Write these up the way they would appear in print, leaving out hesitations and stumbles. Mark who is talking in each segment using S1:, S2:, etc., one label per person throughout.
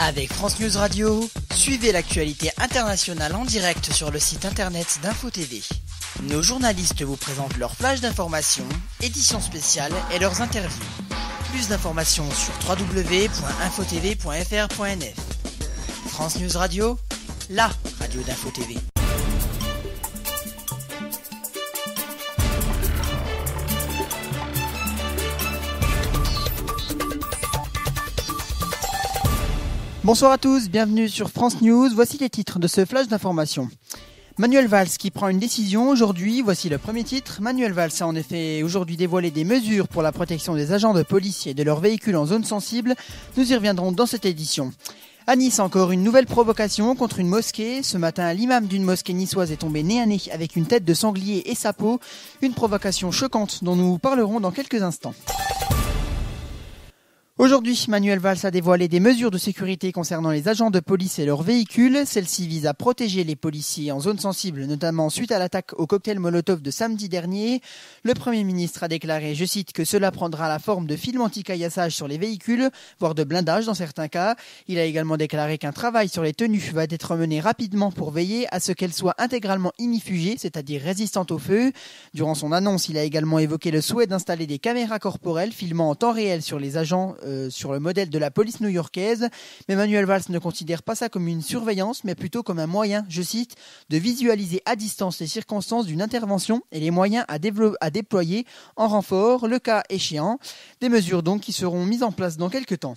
S1: Avec France News Radio, suivez l'actualité internationale en direct sur le site internet d'Info TV. Nos journalistes vous présentent leur flash d'informations, éditions spéciales et leurs interviews. Plus d'informations sur www.infotv.fr.nf. France News Radio, la radio d'Info TV. Bonsoir à tous, bienvenue sur France News. Voici les titres de ce flash d'information. Manuel Valls qui prend une décision aujourd'hui, voici le premier titre. Manuel Valls a en effet aujourd'hui dévoilé des mesures pour la protection des agents de police et de leurs véhicules en zone sensible. Nous y reviendrons dans cette édition. À Nice, encore une nouvelle provocation contre une mosquée. Ce matin, l'imam d'une mosquée niçoise est tombé nez à nez avec une tête de sanglier et sa peau. Une provocation choquante dont nous parlerons dans quelques instants. Aujourd'hui, Manuel Valls a dévoilé des mesures de sécurité concernant les agents de police et leurs véhicules. Celles-ci visent à protéger les policiers en zone sensible, notamment suite à l'attaque au cocktail Molotov de samedi dernier. Le Premier ministre a déclaré, je cite, que cela prendra la forme de films anti-caillassage sur les véhicules, voire de blindage dans certains cas. Il a également déclaré qu'un travail sur les tenues va être mené rapidement pour veiller à ce qu'elles soient intégralement ignifugées, c'est-à-dire résistantes au feu. Durant son annonce, il a également évoqué le souhait d'installer des caméras corporelles filmant en temps réel sur les agents sur le modèle de la police new-yorkaise, mais Manuel Valls ne considère pas ça comme une surveillance, mais plutôt comme un moyen, je cite, de visualiser à distance les circonstances d'une intervention et les moyens à déployer en renfort, le cas échéant. Des mesures donc qui seront mises en place dans quelques temps.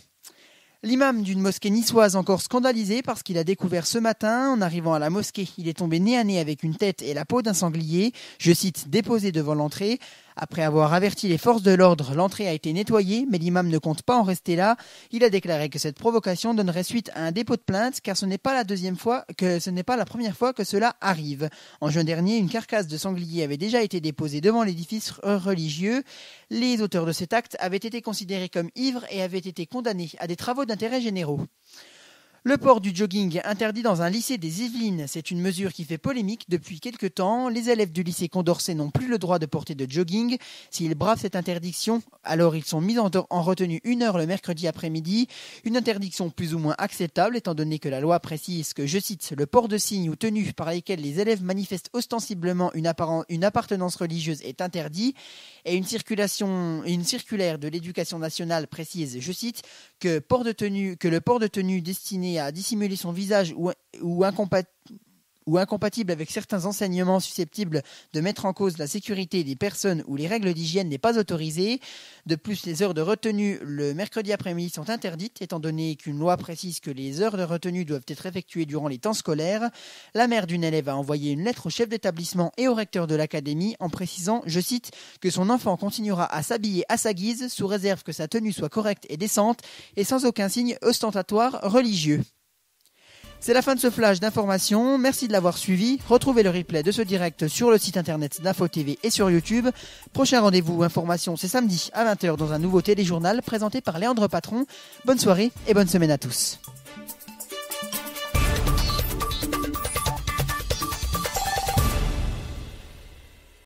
S1: L'imam d'une mosquée niçoise encore scandalisé parce qu'il a découvert ce matin, en arrivant à la mosquée, il est tombé nez à nez avec une tête et la peau d'un sanglier, je cite, déposé devant l'entrée. Après avoir averti les forces de l'ordre, l'entrée a été nettoyée, mais l'imam ne compte pas en rester là. Il a déclaré que cette provocation donnerait suite à un dépôt de plainte, car ce n'est pas la première fois que cela arrive. En juin dernier, une carcasse de sanglier avait déjà été déposée devant l'édifice religieux. Les auteurs de cet acte avaient été considérés comme ivres et avaient été condamnés à des travaux d'intérêt généraux. Le port du jogging interdit dans un lycée des Yvelines, c'est une mesure qui fait polémique depuis quelque temps. Les élèves du lycée Condorcet n'ont plus le droit de porter de jogging. S'ils bravent cette interdiction, alors ils sont mis en retenue 1 heure le mercredi après-midi. Une interdiction plus ou moins acceptable étant donné que la loi précise que, je cite, le port de signes ou tenues par lesquels les élèves manifestent ostensiblement une appartenance religieuse est interdit. Et une circulaire de l'éducation nationale précise, je cite, que le port de tenue destiné à dissimuler son visage ou incompatible avec certains enseignements susceptibles de mettre en cause la sécurité des personnes ou les règles d'hygiène n'est pas autorisé. De plus, les heures de retenue le mercredi après-midi sont interdites, étant donné qu'une loi précise que les heures de retenue doivent être effectuées durant les temps scolaires. La mère d'une élève a envoyé une lettre au chef d'établissement et au recteur de l'académie en précisant, je cite, que son enfant continuera à s'habiller à sa guise sous réserve que sa tenue soit correcte et décente et sans aucun signe ostentatoire religieux. C'est la fin de ce flash d'information, merci de l'avoir suivi. Retrouvez le replay de ce direct sur le site internet d'Info TV et sur YouTube. Prochain rendez-vous information, c'est samedi à 20h dans un nouveau téléjournal présenté par Léandre Patron. Bonne soirée et bonne semaine à tous.